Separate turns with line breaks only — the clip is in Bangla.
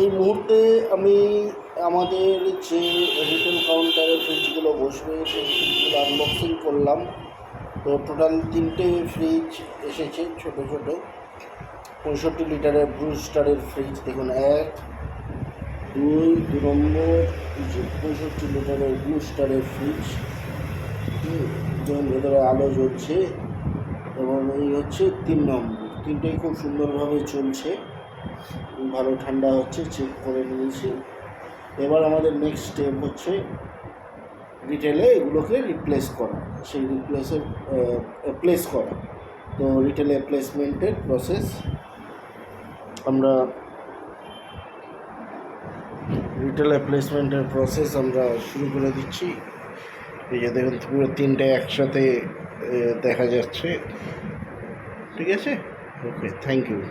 এই মুহূর্তে আমি আমাদের যে রিটেল কাউন্টারে ফ্রিজগুলো বসবে সেই ফ্রিজগুলো আনবক্সিং করলাম। তো টোটাল 3টে ফ্রিজ এসেছে, ছোটো ছোটো 65 লিটারের ব্রুস্টারের ফ্রিজ। দেখুন, 1, 2 নম্বর, 65 লিটারের ব্রুস্টারের ফ্রিজ। যেমন ভেতরে আলো জ্বলছে, এবং এই হচ্ছে 3 নম্বর। 3টেই খুব সুন্দরভাবে চলছে, ভালো ঠান্ডা হচ্ছে, চেক করে নিয়েছি। এবার আমাদের নেক্সট স্টেপ হচ্ছে রিটেলে এগুলোকে রিপ্লেস করা, সেই প্লেস করা। তো রিটেলে প্লেসমেন্টের প্রসেস আমরা শুরু করে দিচ্ছি। এই যে দেখুন, পুরো 3টে একসাথে দেখা যাচ্ছে। ঠিক আছে, ওকে, থ্যাংক ইউ।